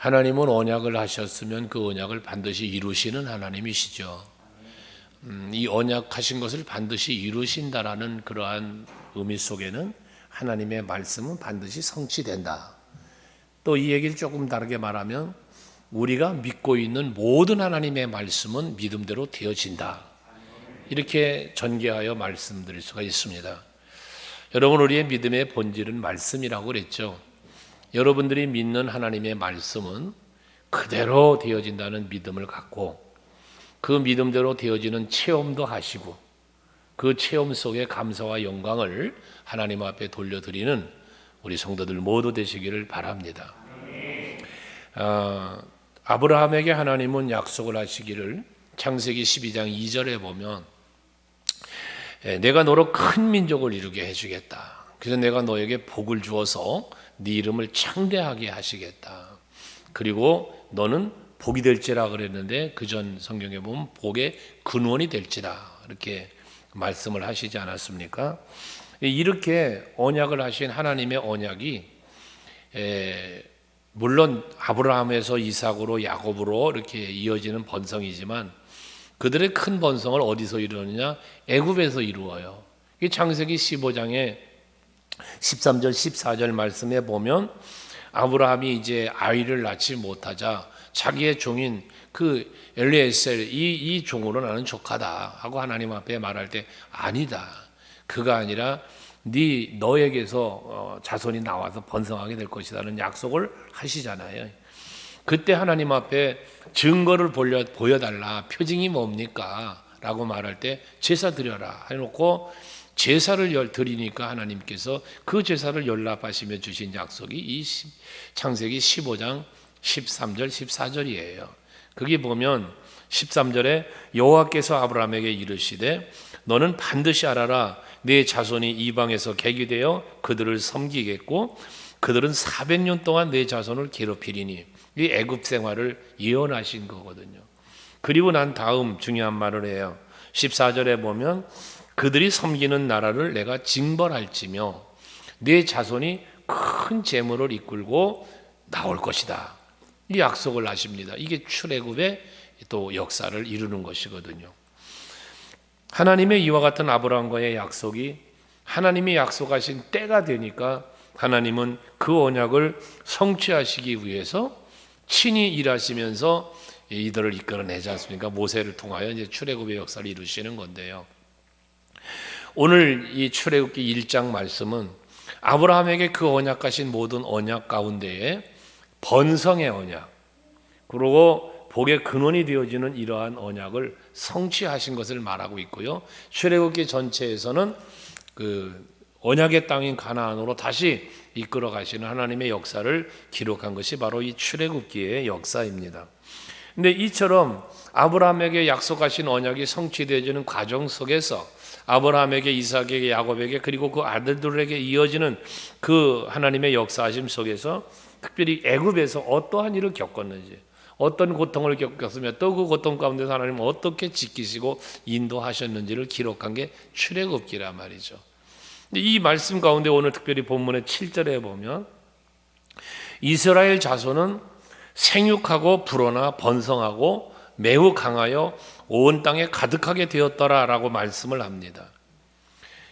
하나님은 언약을 하셨으면 그 언약을 반드시 이루시는 하나님이시죠. 이 언약하신 것을 반드시 이루신다라는 그러한 의미 속에는 하나님의 말씀은 반드시 성취된다. 또 이 얘기를 조금 다르게 말하면 우리가 믿고 있는 모든 하나님의 말씀은 믿음대로 되어진다. 이렇게 전개하여 말씀드릴 수가 있습니다. 여러분, 우리의 믿음의 본질은 말씀이라고 그랬죠. 여러분들이 믿는 하나님의 말씀은 그대로 되어진다는 믿음을 갖고 그 믿음대로 되어지는 체험도 하시고 그 체험 속에 감사와 영광을 하나님 앞에 돌려드리는 우리 성도들 모두 되시기를 바랍니다. 아브라함에게 하나님은 약속을 하시기를 창세기 12장 2절에 보면 내가 너로 큰 민족을 이루게 해주겠다. 그래서 내가 너에게 복을 주어서 네 이름을 창대하게 하시겠다. 그리고 너는 복이 될지라 그랬는데 그 전 성경에 보면 복의 근원이 될지라 이렇게 말씀을 하시지 않았습니까? 이렇게 언약을 하신 하나님의 언약이 물론 아브라함에서 이삭으로 야곱으로 이렇게 이어지는 번성이지만 그들의 큰 번성을 어디서 이루느냐? 애굽에서 이루어요. 이 창세기 15장에 13절 14절 말씀에 보면 아브라함이 이제 아이를 낳지 못하자 자기의 종인 그 엘리에셀 이 종으로 나는 족하다 하고 하나님 앞에 말할 때 아니다. 그가 아니라 너에게서 자손이 나와서 번성하게 될 것이라는 약속을 하시잖아요. 그때 하나님 앞에 증거를 보여달라. 표징이 뭡니까? 라고 말할 때 제사 드려라 해놓고 제사를 드리니까 하나님께서 그 제사를 연락하시며 주신 약속이 이 창세기 15장 13절 14절이에요. 거기 보면 13절에 여호와께서 아브라함에게 이르시되 너는 반드시 알아라. 네 자손이 이방에서 객이 되어 그들을 섬기겠고 그들은 400년 동안 네 자손을 괴롭히리니 이 애굽 생활을 예언하신 거거든요. 그리고 난 다음 중요한 말을 해요. 14절에 보면 그들이 섬기는 나라를 내가 징벌할지며 네 자손이 큰 재물을 이끌고 나올 것이다. 이 약속을 하십니다. 이게 출애굽의 또 역사를 이루는 것이거든요. 하나님의 이와 같은 아브라함과의 약속이 하나님이 약속하신 때가 되니까 하나님은 그 언약을 성취하시기 위해서 친히 일하시면서 이들을 이끌어내지 않습니까? 모세를 통하여 이제 출애굽의 역사를 이루시는 건데요. 오늘 이 출애굽기 1장 말씀은 아브라함에게 그 언약하신 모든 언약 가운데에 번성의 언약, 그리고 복의 근원이 되어지는 이러한 언약을 성취하신 것을 말하고 있고요. 출애굽기 전체에서는 그 언약의 땅인 가나안으로 다시 이끌어 가시는 하나님의 역사를 기록한 것이 바로 이 출애굽기의 역사입니다. 근데 이처럼 아브라함에게 약속하신 언약이 성취되어지는 과정 속에서 아브라함에게, 이삭에게, 야곱에게 그리고 그 아들들에게 이어지는 그 하나님의 역사하심 속에서 특별히 애굽에서 어떠한 일을 겪었는지, 어떤 고통을 겪었으며 또 그 고통 가운데서 하나님은 어떻게 지키시고 인도하셨는지를 기록한 게 출애굽기란 말이죠. 근데 이 말씀 가운데 오늘 특별히 본문의 7절에 보면 이스라엘 자손은 생육하고 불어나 번성하고 매우 강하여 온 땅에 가득하게 되었더라라고 말씀을 합니다.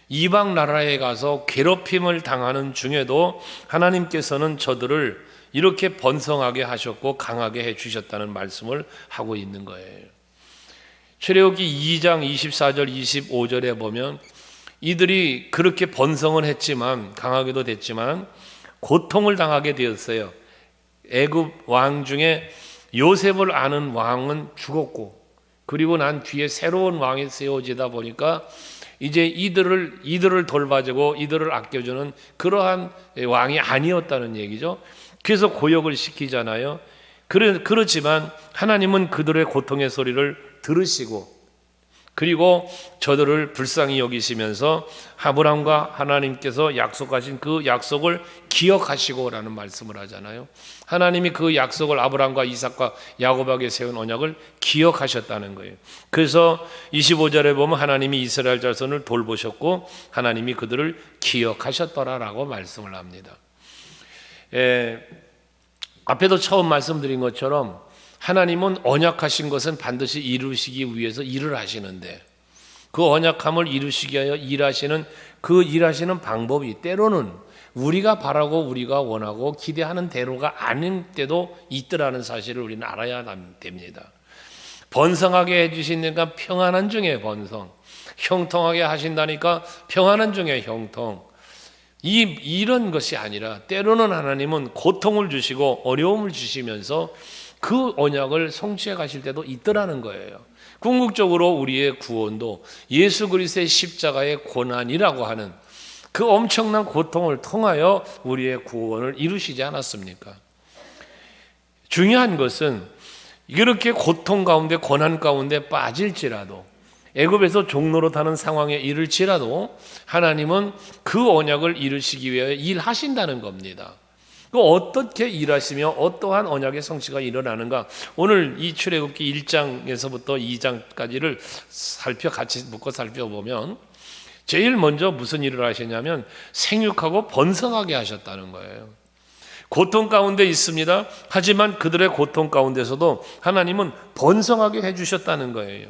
이방 나라에 가서 괴롭힘을 당하는 중에도 하나님께서는 저들을 이렇게 번성하게 하셨고 강하게 해주셨다는 말씀을 하고 있는 거예요. 출애굽기 2장 24절 25절에 보면 이들이 그렇게 번성을 했지만 강하게도 됐지만 고통을 당하게 되었어요. 애굽 왕 중에 요셉을 아는 왕은 죽었고 그리고 난 뒤에 새로운 왕이 세워지다 보니까 이제 이들을 돌봐주고 이들을 아껴주는 그러한 왕이 아니었다는 얘기죠. 그래서 고역을 시키잖아요. 그렇지만 하나님은 그들의 고통의 소리를 들으시고 그리고 저들을 불쌍히 여기시면서 아브라함과 하나님께서 약속하신 그 약속을 기억하시고라는 말씀을 하잖아요. 하나님이 그 약속을 아브라함과 이삭과 야곱에게 세운 언약을 기억하셨다는 거예요. 그래서 25절에 보면 하나님이 이스라엘 자손을 돌보셨고 하나님이 그들을 기억하셨더라라고 말씀을 합니다. 앞에도 처음 말씀드린 것처럼 하나님은 언약하신 것은 반드시 이루시기 위해서 일을 하시는데 그 언약함을 이루시기 위하여 일하시는 그 일하시는 방법이 때로는 우리가 바라고 우리가 원하고 기대하는 대로가 아닌 때도 있더라는 사실을 우리는 알아야 됩니다. 번성하게 해주시니까 평안한 중에 번성, 형통하게 하신다니까 평안한 중에 형통. 이런 것이 아니라 때로는 하나님은 고통을 주시고 어려움을 주시면서 그 언약을 성취해 가실 때도 있더라는 거예요. 궁극적으로 우리의 구원도 예수 그리스도의 십자가의 고난이라고 하는 그 엄청난 고통을 통하여 우리의 구원을 이루시지 않았습니까? 중요한 것은 이렇게 고통 가운데 고난 가운데 빠질지라도 애굽에서 종로로 타는 상황에 이를지라도 하나님은 그 언약을 이루시기 위하여 일하신다는 겁니다. 어떻게 일하시며 어떠한 언약의 성취가 일어나는가? 오늘 이 출애굽기 1장에서부터 2장까지를 같이 묶어 살펴보면 제일 먼저 무슨 일을 하셨냐면 생육하고 번성하게 하셨다는 거예요. 고통 가운데 있습니다. 하지만 그들의 고통 가운데서도 하나님은 번성하게 해주셨다는 거예요.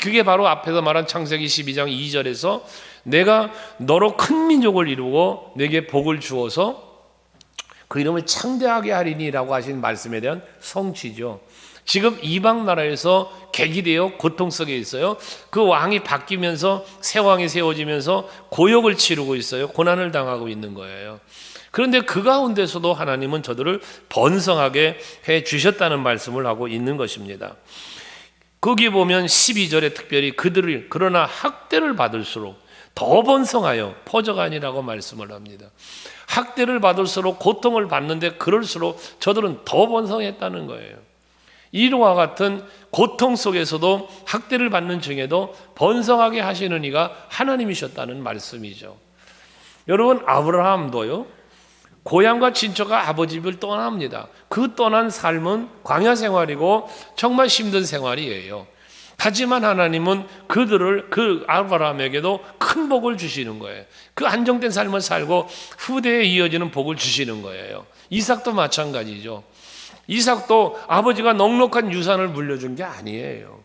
그게 바로 앞에서 말한 창세기 12장 2절에서 내가 너로 큰 민족을 이루고 내게 복을 주어서 그 이름을 창대하게 하리니라고 하신 말씀에 대한 성취죠. 지금 이방 나라에서 객이되어 고통 속에 있어요. 그 왕이 바뀌면서 새 왕이 세워지면서 고역을 치르고 있어요. 고난을 당하고 있는 거예요. 그런데 그 가운데서도 하나님은 저들을 번성하게 해 주셨다는 말씀을 하고 있는 것입니다. 거기 보면 12절에 특별히 그들을 그러나 학대를 받을수록 더 번성하여 퍼져가니라고 말씀을 합니다. 학대를 받을수록 고통을 받는데 그럴수록 저들은 더 번성했다는 거예요. 이와 같은 고통 속에서도 학대를 받는 중에도 번성하게 하시는 이가 하나님이셨다는 말씀이죠. 여러분 아브라함도요. 고향과 친척과 아버지 집을 떠납니다. 그 떠난 삶은 광야 생활이고 정말 힘든 생활이에요. 하지만 하나님은 그들을 그 아브라함에게도 큰 복을 주시는 거예요. 그 안정된 삶을 살고 후대에 이어지는 복을 주시는 거예요. 이삭도 마찬가지죠. 이삭도 아버지가 넉넉한 유산을 물려준 게 아니에요.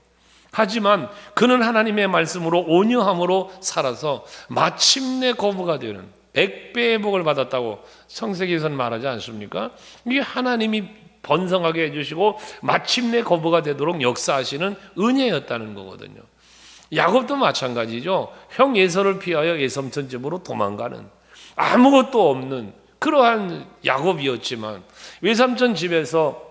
하지만 그는 하나님의 말씀으로 온유함으로 살아서 마침내 거부가 되는 100배의 복을 받았다고 창세기에서는 말하지 않습니까? 이게 하나님이 번성하게 해주시고 마침내 거부가 되도록 역사하시는 은혜였다는 거거든요. 야곱도 마찬가지죠. 형 에서를 피하여 에섬천 집으로 도망가는 아무것도 없는 그러한 야곱이었지만 외삼촌 집에서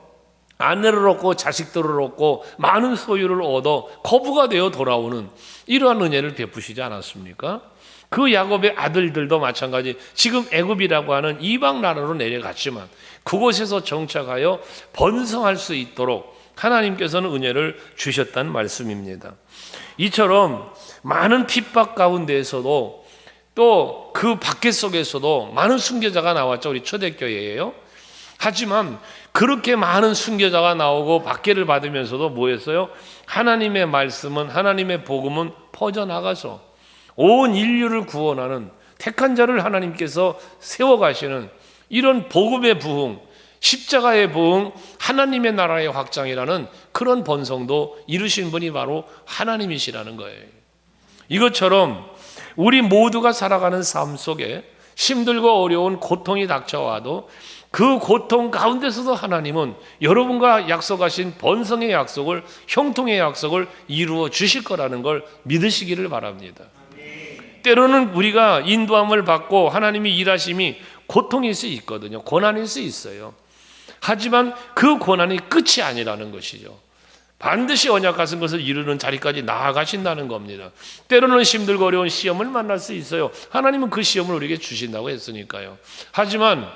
아내를 얻고 자식들을 얻고 많은 소유를 얻어 거부가 되어 돌아오는 이러한 은혜를 베푸시지 않았습니까? 그 야곱의 아들들도 마찬가지 지금 애굽이라고 하는 이방 나라로 내려갔지만 그곳에서 정착하여 번성할 수 있도록 하나님께서는 은혜를 주셨다는 말씀입니다. 이처럼 많은 핍박 가운데에서도 또 그 밖에 속에서도 많은 순교자가 나왔죠. 우리 초대교회예요. 하지만 그렇게 많은 순교자가 나오고 박해를 받으면서도 뭐였어요? 하나님의 말씀은 하나님의 복음은 퍼져나가서 온 인류를 구원하는 택한 자를 하나님께서 세워가시는 이런 복음의 부흥, 십자가의 부흥, 하나님의 나라의 확장이라는 그런 번성도 이루신 분이 바로 하나님이시라는 거예요. 이것처럼 우리 모두가 살아가는 삶 속에 힘들고 어려운 고통이 닥쳐와도 그 고통 가운데서도 하나님은 여러분과 약속하신 번성의 약속을, 형통의 약속을 이루어 주실 거라는 걸 믿으시기를 바랍니다. 때로는 우리가 인도함을 받고 하나님이 일하심이 고통일 수 있거든요. 고난일 수 있어요. 하지만 그 고난이 끝이 아니라는 것이죠. 반드시 언약하신 것을 이루는 자리까지 나아가신다는 겁니다. 때로는 힘들고 어려운 시험을 만날 수 있어요. 하나님은 그 시험을 우리에게 주신다고 했으니까요. 하지만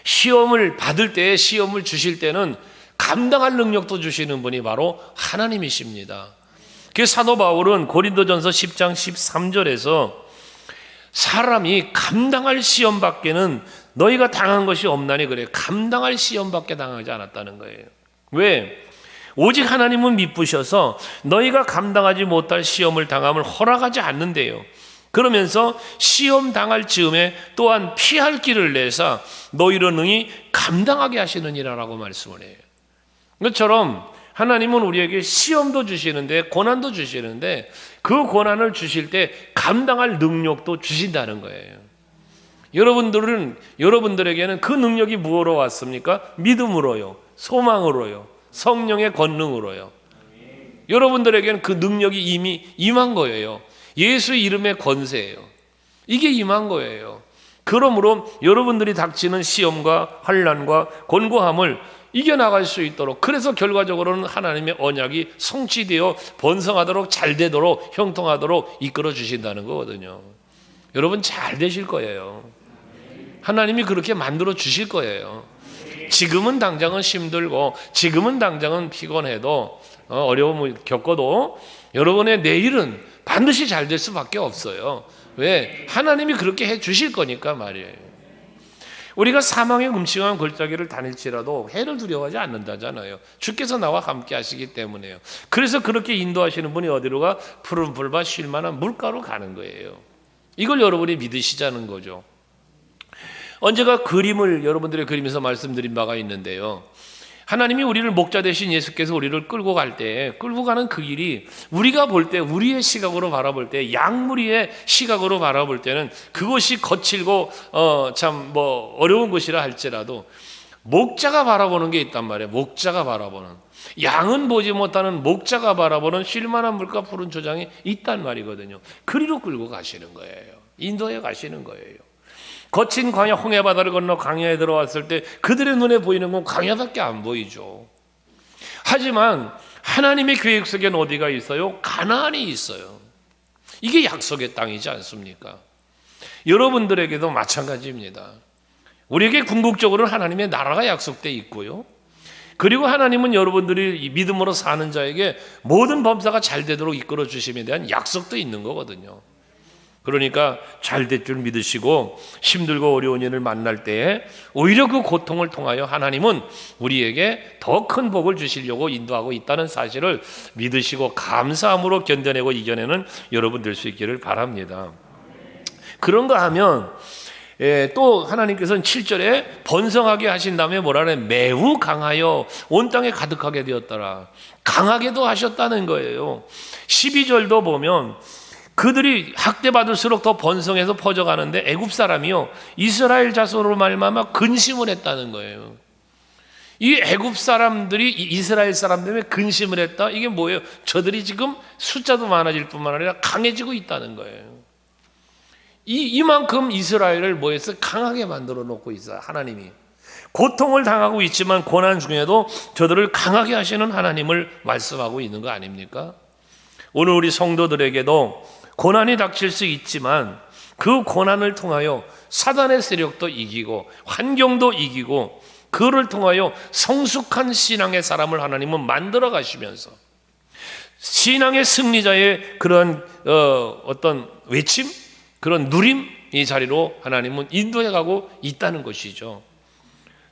시험을 받을 때, 시험을 주실 때는 감당할 능력도 주시는 분이 바로 하나님이십니다. 그 사도 바울은 고린도전서 10장 13절에서 사람이 감당할 시험밖에는 너희가 당한 것이 없나니 그래. 감당할 시험밖에 당하지 않았다는 거예요. 왜? 오직 하나님은 미쁘셔서 너희가 감당하지 못할 시험을 당함을 허락하지 않는데요. 그러면서 시험 당할 즈음에 또한 피할 길을 내사 너희로 능히 감당하게 하시느니라라고 말씀을 해요. 그것처럼 하나님은 우리에게 시험도 주시는데 고난도 주시는데 그 고난을 주실 때 감당할 능력도 주신다는 거예요. 여러분들에게는 그 능력이 무엇으로 왔습니까? 믿음으로요, 소망으로요, 성령의 권능으로요. 여러분들에게는 그 능력이 이미 임한 거예요. 예수의 이름의 권세예요. 이게 임한 거예요. 그러므로 여러분들이 닥치는 시험과 환난과 곤고함을 이겨나갈 수 있도록, 그래서 결과적으로는 하나님의 언약이 성취되어 번성하도록, 잘 되도록, 형통하도록 이끌어 주신다는 거거든요. 여러분 잘 되실 거예요. 하나님이 그렇게 만들어 주실 거예요. 지금은 당장은 힘들고 지금은 당장은 피곤해도 어려움을 겪어도 여러분의 내일은 반드시 잘 될 수밖에 없어요. 왜? 하나님이 그렇게 해 주실 거니까 말이에요. 우리가 사망의 음침한 골짜기를 다닐지라도 해를 두려워하지 않는다잖아요. 주께서 나와 함께 하시기 때문에요. 그래서 그렇게 인도하시는 분이 어디로 가? 푸른 불과 쉴 만한 물가로 가는 거예요. 이걸 여러분이 믿으시자는 거죠. 언제가 그림을 여러분들의 그림에서 말씀드린 바가 있는데요. 하나님이 우리를 목자 되신 예수께서 우리를 끌고 갈 때, 끌고 가는 그 길이 우리가 볼 때, 우리의 시각으로 바라볼 때, 양무리의 시각으로 바라볼 때는 그것이 거칠고 참 어려운 것이라 할지라도 목자가 바라보는 게 있단 말이에요. 목자가 바라보는, 양은 보지 못하는 목자가 바라보는 쉴만한 물가 푸른 초장이 있단 말이거든요. 그리로 끌고 가시는 거예요. 인도해 가시는 거예요. 거친 광야 홍해 바다를 건너 광야에 들어왔을 때 그들의 눈에 보이는 건 광야밖에 안 보이죠. 하지만 하나님의 계획 속에는 어디가 있어요? 가나안이 있어요. 이게 약속의 땅이지 않습니까? 여러분들에게도 마찬가지입니다. 우리에게 궁극적으로는 하나님의 나라가 약속돼 있고요. 그리고 하나님은 여러분들이 믿음으로 사는 자에게 모든 범사가 잘 되도록 이끌어 주심에 대한 약속도 있는 거거든요. 그러니까 잘 될 줄 믿으시고 힘들고 어려운 일을 만날 때에 오히려 그 고통을 통하여 하나님은 우리에게 더 큰 복을 주시려고 인도하고 있다는 사실을 믿으시고 감사함으로 견뎌내고 이겨내는 여러분 될 수 있기를 바랍니다. 그런가 하면 또 하나님께서는 7절에 번성하게 하신 다음에 뭐라 그래? 매우 강하여 온 땅에 가득하게 되었더라. 강하게도 하셨다는 거예요. 12절도 보면 그들이 학대받을수록 더 번성해서 퍼져가는데 애굽 사람이요 이스라엘 자손으로 말미암아 근심을 했다는 거예요. 이 애굽 사람들이 이스라엘 사람 때문에 근심을 했다. 이게 뭐예요? 저들이 지금 숫자도 많아질 뿐만 아니라 강해지고 있다는 거예요. 이만큼 이스라엘을 뭐했어요? 강하게 만들어 놓고 있어요. 하나님이 고통을 당하고 있지만 고난 중에도 저들을 강하게 하시는 하나님을 말씀하고 있는 거 아닙니까? 오늘 우리 성도들에게도 고난이 닥칠 수 있지만 그 고난을 통하여 사단의 세력도 이기고 환경도 이기고 그를 통하여 성숙한 신앙의 사람을 하나님은 만들어 가시면서 신앙의 승리자의 그런 어떤 외침, 그런 누림, 이 자리로 하나님은 인도해 가고 있다는 것이죠.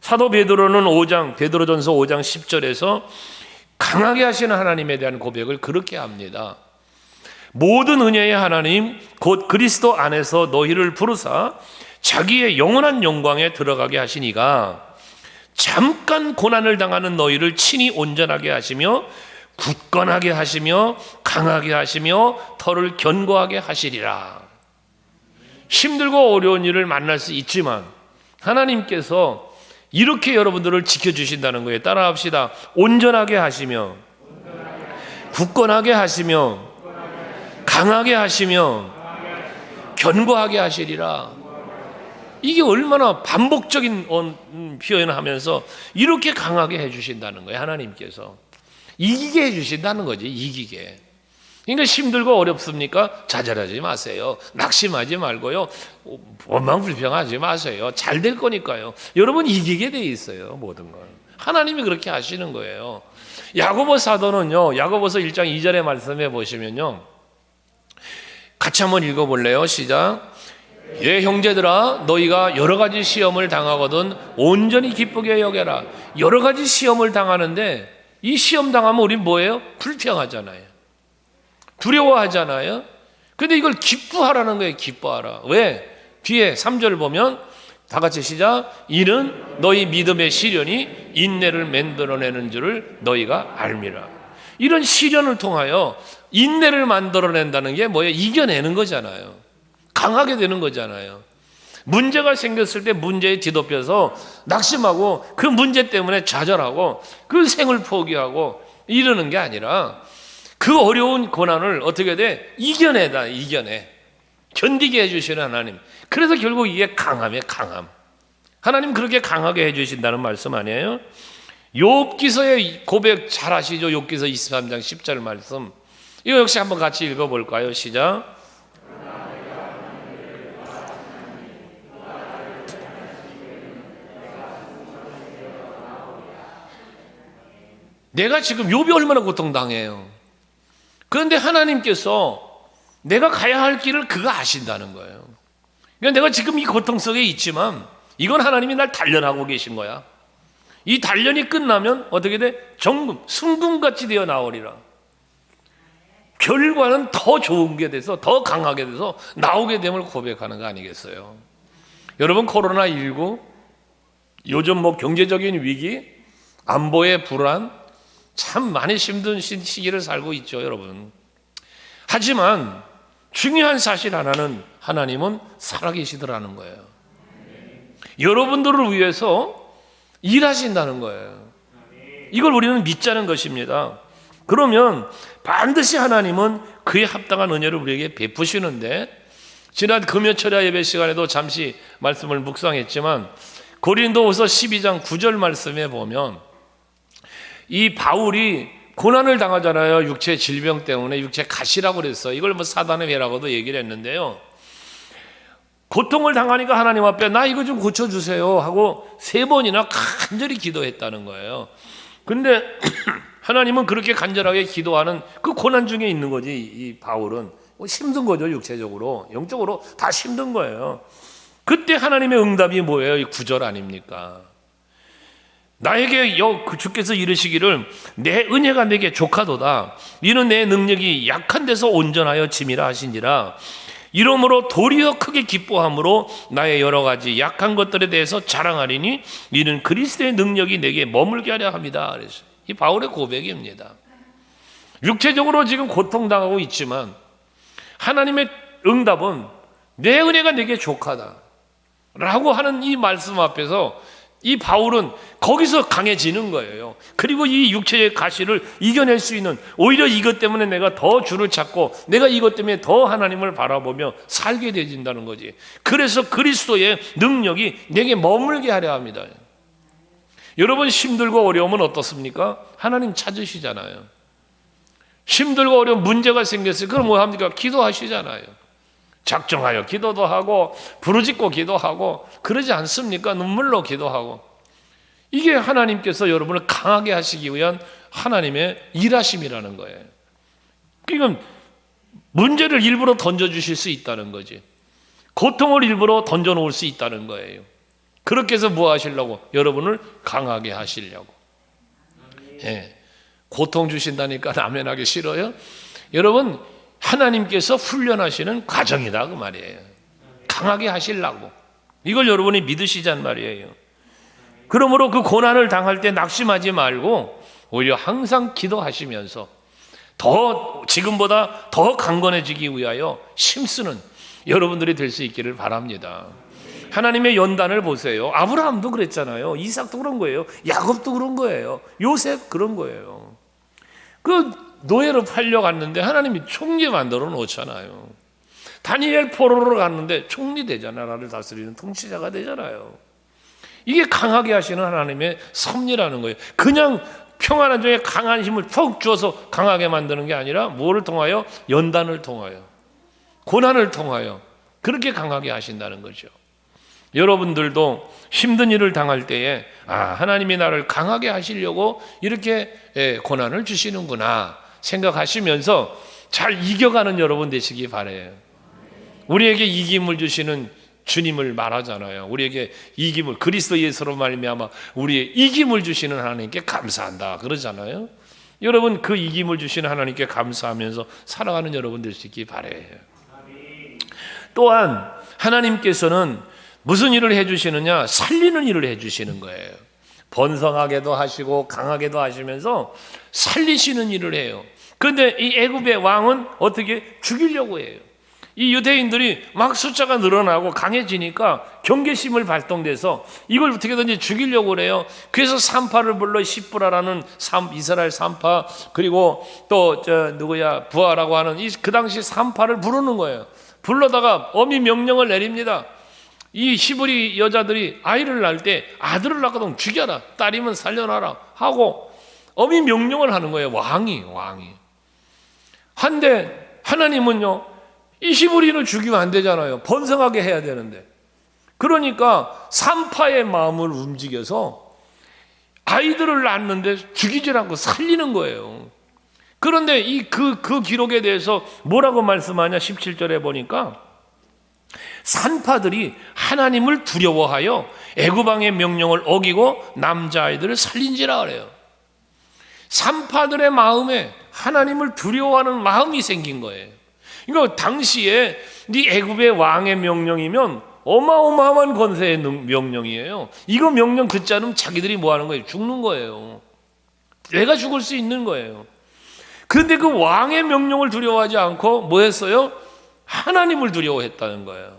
사도 베드로는 베드로전서 5장 10절에서 강하게 하시는 하나님에 대한 고백을 그렇게 합니다. 모든 은혜의 하나님 곧 그리스도 안에서 너희를 부르사 자기의 영원한 영광에 들어가게 하시니가 잠깐 고난을 당하는 너희를 친히 온전하게 하시며 굳건하게 하시며 강하게 하시며 터를 견고하게 하시리라. 힘들고 어려운 일을 만날 수 있지만 하나님께서 이렇게 여러분들을 지켜주신다는 거예요. 따라합시다. 온전하게 하시며 굳건하게 하시며 강하게 하시며 견고하게 하시리라. 이게 얼마나 반복적인 표현을 하면서 이렇게 강하게 해주신다는 거예요. 하나님께서 이기게 해주신다는 거지. 이기게. 그러니까 힘들고 어렵습니까? 좌절하지 마세요. 낙심하지 말고요. 원망불평하지 마세요. 잘 될 거니까요. 여러분 이기게 돼 있어요. 모든 걸. 하나님이 그렇게 하시는 거예요. 야고보 사도는요. 야고보서 1장 2절의 말씀해 보시면요. 같이 한번 읽어볼래요? 시작. 예, 형제들아, 너희가 여러 가지 시험을 당하거든 온전히 기쁘게 여겨라. 여러 가지 시험을 당하는데 이 시험 당하면 우린 뭐예요? 불평하잖아요. 두려워하잖아요. 근데 이걸 기뻐하라는 거예요. 기뻐하라. 왜? 뒤에 3절 보면 다 같이 시작. 이는 너희 믿음의 시련이 인내를 만들어내는 줄을 너희가 알미라. 이런 시련을 통하여 인내를 만들어낸다는 게 뭐예요? 이겨내는 거잖아요. 강하게 되는 거잖아요. 문제가 생겼을 때 문제에 뒤덮여서 낙심하고 그 문제 때문에 좌절하고 그 생을 포기하고 이러는 게 아니라 그 어려운 고난을 어떻게 돼? 이겨내다. 이겨내. 견디게 해주시는 하나님. 그래서 결국 이게 강함이에요. 강함. 하나님 그렇게 강하게 해주신다는 말씀 아니에요? 욥기서의 고백 잘 아시죠? 욥기서 23장 10절 말씀. 이거 역시 한번 같이 읽어볼까요? 시작. 내가 지금 욥이 얼마나 고통당해요. 그런데 하나님께서 내가 가야 할 길을 그가 아신다는 거예요. 그러니까 내가 지금 이 고통 속에 있지만 이건 하나님이 날 단련하고 계신 거야. 이 단련이 끝나면 어떻게 돼? 정금, 순금같이 되어 나오리라. 결과는 더 좋은 게 돼서 더 강하게 돼서 나오게 됨을 고백하는 거 아니겠어요? 여러분 코로나19 요즘 뭐 경제적인 위기, 안보의 불안 참 많이 힘든 시기를 살고 있죠, 여러분. 하지만 중요한 사실 하나는 하나님은 살아계시더라는 거예요. 여러분들을 위해서 일하신다는 거예요. 이걸 우리는 믿자는 것입니다. 그러면 반드시 하나님은 그에 합당한 은혜를 우리에게 베푸시는데 지난 금요철야 예배 시간에도 잠시 말씀을 묵상했지만 고린도후서 12장 9절 말씀에 보면 이 바울이 고난을 당하잖아요. 육체 질병 때문에 육체 가시라고 그랬어요. 이걸 뭐 사단의 회라고도 얘기를 했는데요. 고통을 당하니까 하나님 앞에 나 이거 좀 고쳐주세요 하고 3번이나 간절히 기도했다는 거예요. 근데 하나님은 그렇게 간절하게 기도하는 그 고난 중에 있는 거지. 이 바울은 힘든 거죠. 육체적으로 영적으로 다 힘든 거예요. 그때 하나님의 응답이 뭐예요? 이 9절 아닙니까? 나에게 주께서 이르시기를 내 은혜가 내게 족하도다. 이는 내 능력이 약한 데서 온전하여 짐이라 하시니라. 이러므로 도리어 크게 기뻐함으로 나의 여러 가지 약한 것들에 대해서 자랑하리니 이는 그리스도의 능력이 내게 머물게 하려 합니다. 그래서 이 바울의 고백입니다. 육체적으로 지금 고통당하고 있지만 하나님의 응답은 내 은혜가 내게 족하다 라고 하는 이 말씀 앞에서 이 바울은 거기서 강해지는 거예요. 그리고 이 육체의 가시를 이겨낼 수 있는, 오히려 이것 때문에 내가 더 주를 찾고 내가 이것 때문에 더 하나님을 바라보며 살게 되진다는 거지. 그래서 그리스도의 능력이 내게 머물게 하려 합니다. 여러분 힘들고 어려움은 어떻습니까? 하나님 찾으시잖아요. 힘들고 어려운 문제가 생겼어요. 그럼 뭐 합니까? 기도하시잖아요. 작정하여 기도도 하고 부르짖고 기도하고 그러지 않습니까? 눈물로 기도하고. 이게 하나님께서 여러분을 강하게 하시기 위한 하나님의 일하심이라는 거예요. 그러니까 문제를 일부러 던져주실 수 있다는 거지. 고통을 일부러 던져놓을 수 있다는 거예요. 그렇게 해서 뭐 하시려고? 여러분을 강하게 하시려고. 예. 고통 주신다니까 남연하기 싫어요? 여러분 하나님께서 훈련하시는 과정이다 그 말이에요. 강하게 하시려고. 이걸 여러분이 믿으시잔 말이에요. 그러므로 그 고난을 당할 때 낙심하지 말고 오히려 항상 기도하시면서 더 지금보다 더 강건해지기 위하여 힘쓰는 여러분들이 될 수 있기를 바랍니다. 하나님의 연단을 보세요. 아브라함도 그랬잖아요. 이삭도 그런 거예요. 야곱도 그런 거예요. 요셉 그런 거예요. 그 노예로 팔려갔는데 하나님이 총리 만들어 놓잖아요. 다니엘 포로로 갔는데 총리 되잖아요. 나라를 다스리는 통치자가 되잖아요. 이게 강하게 하시는 하나님의 섭리라는 거예요. 그냥 평안한 중에 강한 힘을 푹 주어서 강하게 만드는 게 아니라 뭐를 통하여? 연단을 통하여, 고난을 통하여 그렇게 강하게 하신다는 거죠. 여러분들도 힘든 일을 당할 때에 하나님이 나를 강하게 하시려고 이렇게 고난을 주시는구나 생각하시면서 잘 이겨가는 여러분 되시기 바라요. 우리에게 이김을 주시는 주님을 말하잖아요. 우리에게 이김을, 그리스도 예수로 말미암아 우리의 이김을 주시는 하나님께 감사한다 그러잖아요. 여러분 그 이김을 주시는 하나님께 감사하면서 살아가는 여러분 될 수 있기 바라요. 또한 하나님께서는 무슨 일을 해주시느냐? 살리는 일을 해주시는 거예요. 번성하게도 하시고 강하게도 하시면서 살리시는 일을 해요. 그런데 이 애굽의 왕은 어떻게 죽이려고 해요. 이 유대인들이 막 숫자가 늘어나고 강해지니까 경계심을 발동돼서 이걸 어떻게든지 죽이려고 그래요. 그래서 산파를 불러 시브라라는 이스라엘 산파, 그리고 또 부하라고 하는 그 당시 산파를 부르는 거예요. 불러다가 어미 명령을 내립니다. 이 히브리 여자들이 아이를 낳을 때 아들을 낳거든 죽여라, 딸이면 살려놔라 하고 어미 명령을 하는 거예요. 왕이. 한데 하나님은요, 이 히브리를 죽이면 안 되잖아요. 번성하게 해야 되는데. 그러니까 산파의 마음을 움직여서 아이들을 낳는데 죽이질 않고 살리는 거예요. 그런데 그 기록에 대해서 뭐라고 말씀하냐? 17절에 보니까 산파들이 하나님을 두려워하여 애굽 왕의 명령을 어기고 남자아이들을 살린지라 그래요. 산파들의 마음에 하나님을 두려워하는 마음이 생긴 거예요. 이거 당시에 네 애굽의 왕의 명령이면 어마어마한 권세의 명령이에요. 이거 명령 듣지 않으면 자기들이 뭐 하는 거예요? 죽는 거예요. 내가 죽을 수 있는 거예요. 그런데 그 왕의 명령을 두려워하지 않고 뭐 했어요? 하나님을 두려워했다는 거예요.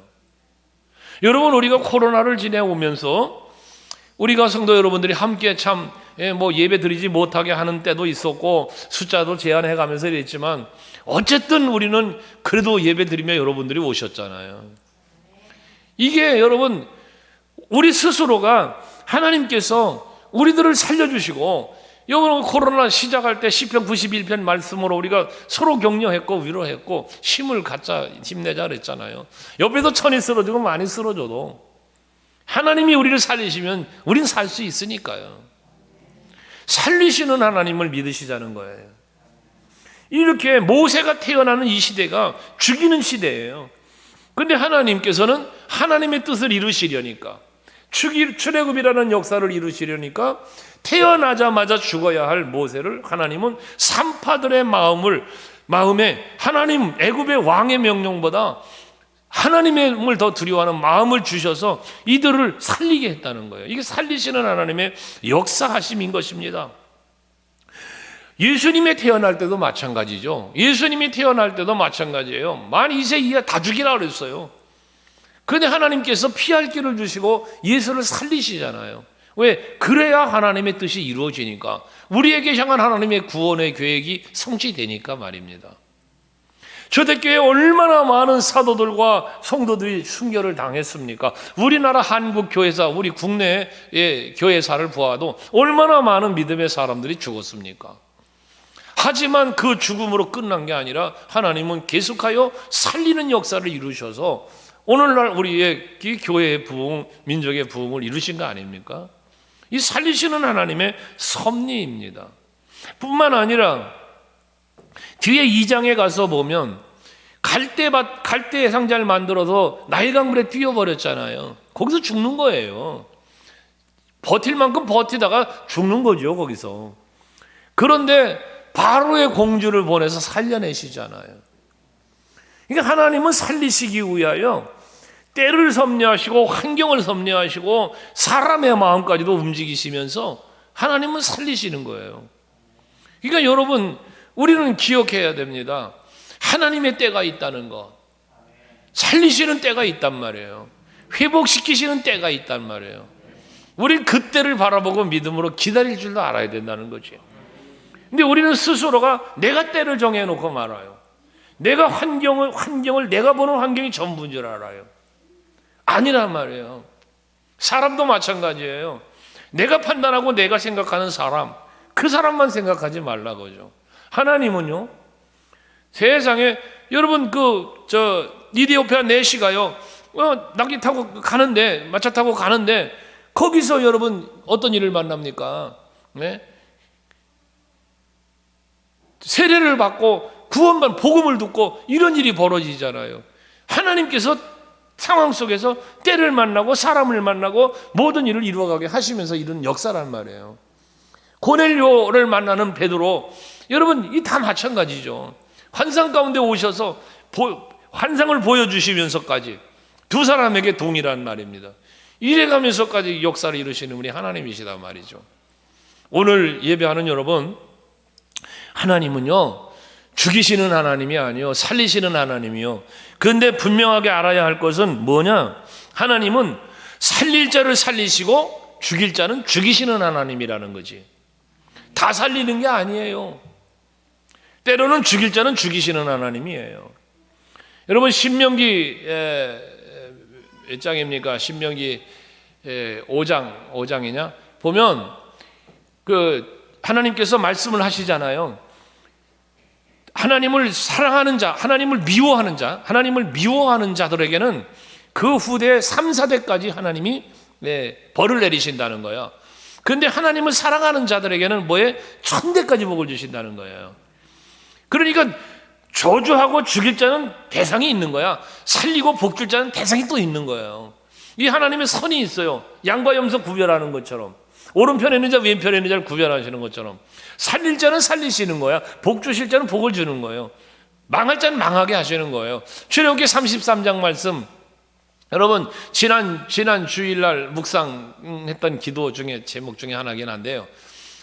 여러분, 우리가 코로나를 지내오면서 우리가 성도 여러분들이 함께 참 예배 드리지 못하게 하는 때도 있었고 숫자도 제한해 가면서 이랬지만 어쨌든 우리는 그래도 예배 드리며 여러분들이 오셨잖아요. 이게 여러분, 우리 스스로가 하나님께서 우리들을 살려주시고, 여러분 코로나 시작할 때 시편 91편 말씀으로 우리가 서로 격려했고 위로했고 힘을 갖자, 힘내자 그랬잖아요. 옆에도 천이 쓰러지고 많이 쓰러져도 하나님이 우리를 살리시면 우린 살 수 있으니까요. 살리시는 하나님을 믿으시자는 거예요. 이렇게 모세가 태어나는 이 시대가 죽이는 시대예요. 그런데 하나님께서는 하나님의 뜻을 이루시려니까, 출애굽이라는 역사를 이루시려니까 태어나자마자 죽어야 할 모세를 하나님은 산파들의 마음에 하나님 애굽의 왕의 명령보다 하나님을 더 두려워하는 마음을 주셔서 이들을 살리게 했다는 거예요. 이게 살리시는 하나님의 역사하심인 것입니다. 예수님이 태어날 때도 마찬가지죠. 예수님이 태어날 때도 마찬가지예요. 만 2세 이하 다 죽이라 그랬어요. 그런데 하나님께서 피할 길을 주시고 예수를 살리시잖아요. 왜? 그래야 하나님의 뜻이 이루어지니까, 우리에게 향한 하나님의 구원의 계획이 성취되니까 말입니다. 초대교회에 얼마나 많은 사도들과 성도들이 순교를 당했습니까? 우리나라 한국교회사, 우리 국내의 교회사를 보아도 얼마나 많은 믿음의 사람들이 죽었습니까? 하지만 그 죽음으로 끝난 게 아니라 하나님은 계속하여 살리는 역사를 이루셔서 오늘날 우리의 교회의 부흥, 민족의 부흥을 이루신 거 아닙니까? 이 살리시는 하나님의 섭리입니다. 뿐만 아니라 뒤에 2장에 가서 보면 갈대 상자를 만들어서 나일강물에 띄워버렸잖아요. 거기서 죽는 거예요. 버틸 만큼 버티다가 죽는 거죠, 거기서. 그런데 바로의 공주를 보내서 살려내시잖아요. 그러니까 하나님은 살리시기 위하여 때를 섭리하시고 환경을 섭리하시고 사람의 마음까지도 움직이시면서 하나님은 살리시는 거예요. 그러니까 여러분, 우리는 기억해야 됩니다. 하나님의 때가 있다는 것, 살리시는 때가 있단 말이에요. 회복시키시는 때가 있단 말이에요. 우린 그 때를 바라보고 믿음으로 기다릴 줄도 알아야 된다는 거죠. 근데 우리는 스스로가 내가 때를 정해놓고 말아요. 내가 환경을 내가 보는 환경이 전부인 줄 알아요. 아니란 말이에요. 사람도 마찬가지예요. 내가 판단하고 내가 생각하는 사람, 그 사람만 생각하지 말라고죠. 하나님은요, 세상에 여러분 이디오피아 내시가요, 낙기 타고 가는데, 마차 타고 가는데 거기서 여러분 어떤 일을 만납니까? 네? 세례를 받고 구원받은 복음을 듣고 이런 일이 벌어지잖아요. 하나님께서 상황 속에서 때를 만나고 사람을 만나고 모든 일을 이루어가게 하시면서 이런 역사란 말이에요. 고넬료를 만나는 베드로, 여러분 이 다 마찬가지죠. 환상 가운데 오셔서 환상을 보여주시면서까지 두 사람에게 동일한 말입니다. 이래가면서까지 역사를 이루시는 분이 하나님이시단 말이죠. 오늘 예배하는 여러분, 하나님은요 죽이시는 하나님이 아니요 살리시는 하나님이요. 그런데 분명하게 알아야 할 것은 뭐냐? 하나님은 살릴 자를 살리시고 죽일 자는 죽이시는 하나님이라는 거지. 다 살리는 게 아니에요. 때로는 죽일 자는 죽이시는 하나님이에요. 여러분 신명기 몇 장입니까? 신명기 5장이냐? 보면 그 하나님께서 말씀을 하시잖아요. 하나님을 사랑하는 자, 하나님을 미워하는 자, 하나님을 미워하는 자들에게는 그 후대 3, 4대까지 하나님이 벌을 내리신다는 거예요. 그런데 하나님을 사랑하는 자들에게는 뭐에 1000대까지 복을 주신다는 거예요. 그러니까 저주하고 죽일 자는 대상이 있는 거야. 살리고 복 줄 자는 대상이 또 있는 거예요. 이 하나님의 선이 있어요. 양과 염소 구별하는 것처럼, 오른편에 있는 자 왼편에 있는 자를 구별하시는 것처럼, 살릴 자는 살리시는 거야. 복 주실 자는 복을 주는 거예요. 망할 자는 망하게 하시는 거예요. 출애굽기 33장 말씀, 여러분 지난 주일날 묵상했던 기도 중에 제목 중에 하나긴 한데요.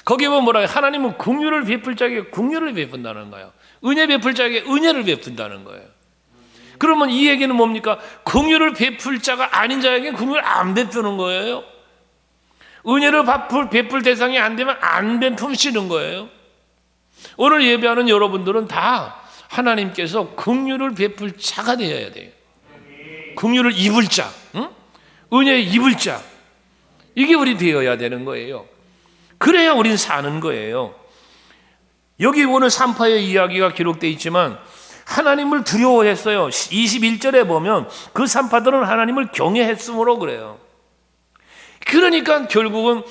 거기 보면 뭐라 해요? 하나님은 긍휼을 베풀 자에게 긍휼을 베푼다는 거예요. 은혜 베풀 자에게 은혜를 베푼다는 거예요. 그러면 이 얘기는 뭡니까? 긍휼을 베풀 자가 아닌 자에게 긍휼을 안 베푸는 거예요. 은혜를 베풀 대상이 안 되면 안 베푸시는 거예요. 오늘 예배하는 여러분들은 다 하나님께서 긍휼을 베풀 자가 되어야 돼요. 긍휼을 입을 자, 은혜의 입을 자, 이게 우리 되어야 되는 거예요. 그래야 우린 사는 거예요. 여기 오늘 산파의 이야기가 기록되어 있지만 하나님을 두려워했어요. 21절에 보면 그 산파들은 하나님을 경외했으므로 그래요. 그러니까 결국은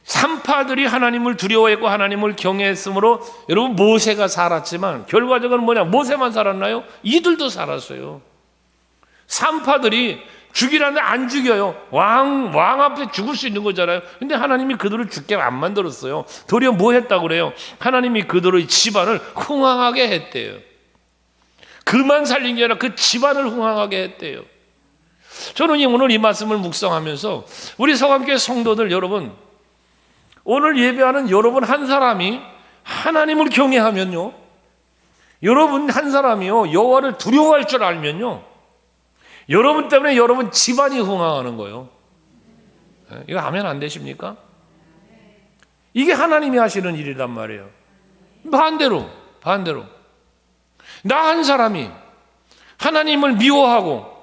산파들이 하나님을 두려워했고 하나님을 경외했으므로 여러분 모세가 살았지만 결과적으로 뭐냐? 모세만 살았나요? 이들도 살았어요. 산파들이 죽이라는데 안 죽여요. 왕 앞에 죽을 수 있는 거잖아요. 근데 하나님이 그들을 죽게 안 만들었어요. 도리어 뭐 했다고 그래요? 하나님이 그들의 집안을 흥왕하게 했대요. 그만 살린 게 아니라 그 집안을 흥왕하게 했대요. 저는 오늘 이 말씀을 묵상하면서 우리 서강교회 성도들 여러분, 오늘 예배하는 여러분 한 사람이 하나님을 경외하면요, 여러분 한 사람이요 여호와를 두려워할 줄 알면요, 여러분 때문에 여러분 집안이 흥황하는 거예요. 이거 아멘 안 되십니까? 이게 하나님이 하시는 일이란 말이에요. 반대로 나 한 사람이 하나님을 미워하고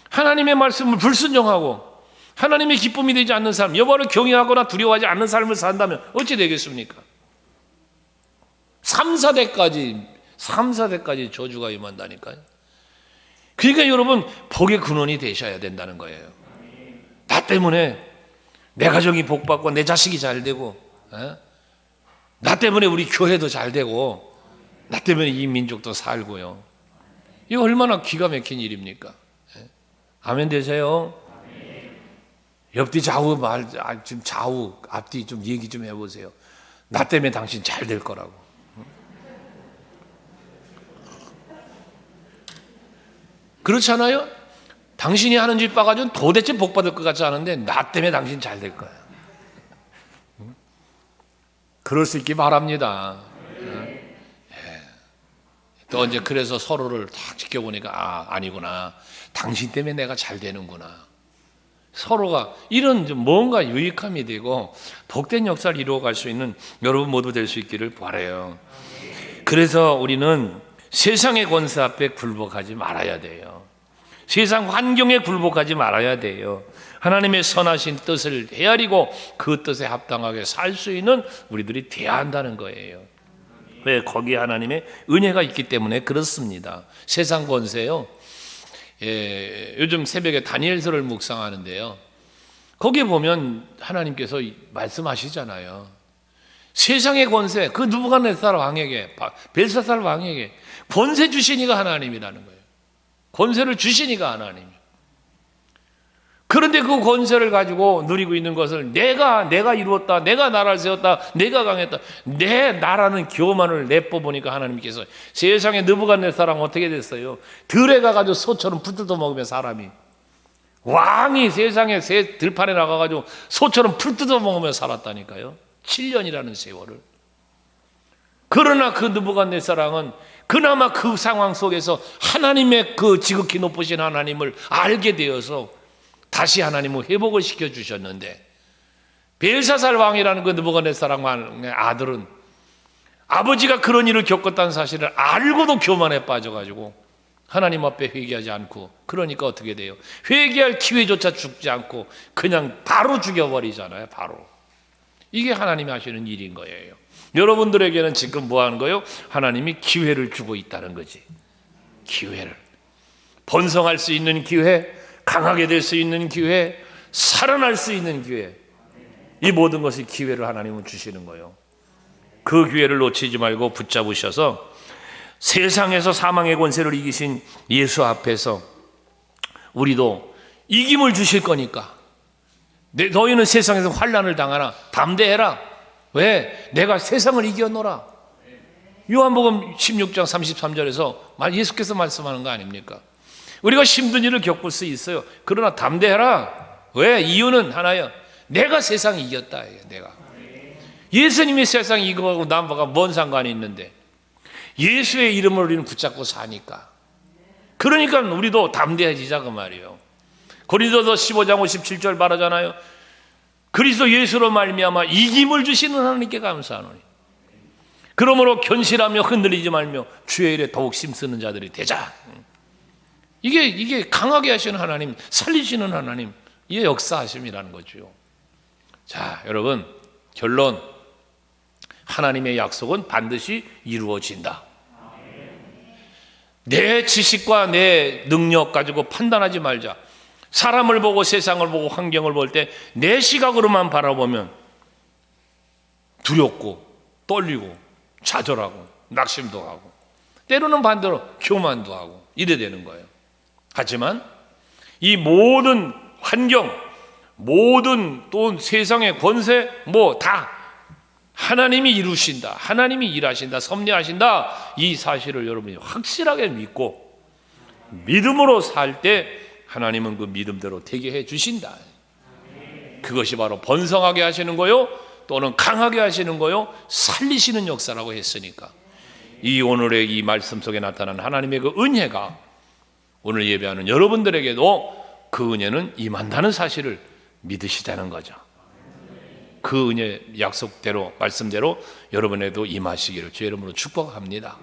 하나님의 말씀을 불순종하고 하나님의 기쁨이 되지 않는 삶, 여호와를 경외하거나 두려워하지 않는 삶을 산다면 어찌 되겠습니까? 3, 4대까지 저주가 임한다니까요. 그러니까 여러분 복의 근원이 되셔야 된다는 거예요. 나 때문에 내 가정이 복받고 내 자식이 잘 되고, 나 때문에 우리 교회도 잘 되고, 나 때문에 이 민족도 살고요. 이거 얼마나 기가 막힌 일입니까? 아멘 되세요? 옆뒤 지금 좌우 앞뒤 좀 얘기 좀 해보세요. 나 때문에 당신 잘 될 거라고. 그렇잖아요? 당신이 하는 짓 봐가지고 도대체 복 받을 것 같지 않은데 나 때문에 당신 잘 될 거야. 그럴 수 있기 바랍니다. 또 이제 그래서 서로를 딱 지켜보니까 아니구나. 당신 때문에 내가 잘 되는구나. 서로가 이런 뭔가 유익함이 되고 복된 역사를 이루어갈 수 있는 여러분 모두 될 수 있기를 바라요. 그래서 우리는 세상의 권세 앞에 굴복하지 말아야 돼요. 세상 환경에 굴복하지 말아야 돼요. 하나님의 선하신 뜻을 헤아리고 그 뜻에 합당하게 살 수 있는 우리들이 돼야 한다는 거예요. 왜? 거기에 하나님의 은혜가 있기 때문에 그렇습니다. 세상 권세요. 요즘 새벽에 다니엘서를 묵상하는데요. 거기에 보면 하나님께서 말씀하시잖아요. 세상의 권세, 그 느부갓네살 왕에게, 벨사살 왕에게 권세 주시니가 하나님이라는 거예요. 권세를 주시니가 하나님. 그런데 그 권세를 가지고 누리고 있는 것을 내가 이루었다, 내가 나라를 세웠다, 내가 강했다, 내 나라는 교만을 내뿜으니까 하나님께서 세상에 느부갓네살은 어떻게 됐어요? 들에 가가지고 소처럼 풀 뜯어 먹으면 사람이, 왕이 세상에 새 들판에 나가가지고 소처럼 풀 뜯어 먹으며 살았다니까요. 7년이라는 세월을. 그러나 그 느부갓네살은 그나마 그 상황 속에서 하나님의 그 지극히 높으신 하나님을 알게 되어서 다시 하나님은 회복을 시켜주셨는데, 벨사살 왕이라는 그 느부갓네살 왕의 아들은 아버지가 그런 일을 겪었다는 사실을 알고도 교만에 빠져가지고 하나님 앞에 회개하지 않고, 그러니까 어떻게 돼요? 회개할 기회조차 주지 않고 그냥 바로 죽여버리잖아요. 바로. 이게 하나님이 하시는 일인 거예요. 여러분들에게는 지금 뭐 하는 거예요? 하나님이 기회를 주고 있다는 거지. 기회를. 번성할 수 있는 기회, 강하게 될 수 있는 기회, 살아날 수 있는 기회, 이 모든 것이 기회를 하나님은 주시는 거예요. 그 기회를 놓치지 말고 붙잡으셔서 세상에서 사망의 권세를 이기신 예수 앞에서 우리도 이김을 주실 거니까, 너희는 세상에서 환난을 당하나 담대해라. 왜? 내가 세상을 이겨노라. 요한복음 16장 33절에서 예수께서 말씀하는 거 아닙니까? 우리가 힘든 일을 겪을 수 있어요. 그러나 담대해라. 왜? 이유는 하나야. 내가 세상을 이겼다. 내가. 예수님이 세상 이거하고 남과가 뭔 상관이 있는데, 예수의 이름을 우리는 붙잡고 사니까. 그러니까 우리도 담대해지자 그 말이에요. 고린도서 15장 57절 말하잖아요. 그리스도 예수로 말미암아 이김을 주시는 하나님께 감사하노니 그러므로 견실하며 흔들리지 말며 주의 일에 더욱 힘쓰는 자들이 되자. 이게 강하게 하시는 하나님, 살리시는 하나님, 이게 역사하심이라는 거죠. 자, 여러분, 결론, 하나님의 약속은 반드시 이루어진다. 내 지식과 내 능력 가지고 판단하지 말자. 사람을 보고 세상을 보고 환경을 볼 때 내 시각으로만 바라보면 두렵고 떨리고 좌절하고 낙심도 하고 때로는 반대로 교만도 하고 이래 되는 거예요. 하지만 이 모든 환경, 모든 또 세상의 권세 다 하나님이 이루신다, 하나님이 일하신다, 섭리하신다, 이 사실을 여러분이 확실하게 믿고 믿음으로 살 때 하나님은 그 믿음대로 되게 해 주신다. 그것이 바로 번성하게 하시는 거요, 또는 강하게 하시는 거요, 살리시는 역사라고 했으니까 이 오늘의 이 말씀 속에 나타난 하나님의 그 은혜가 오늘 예배하는 여러분들에게도 그 은혜는 임한다는 사실을 믿으시자는 거죠. 그 은혜 약속대로 말씀대로 여러분에도 임하시기를 주의 이름으로 축복합니다.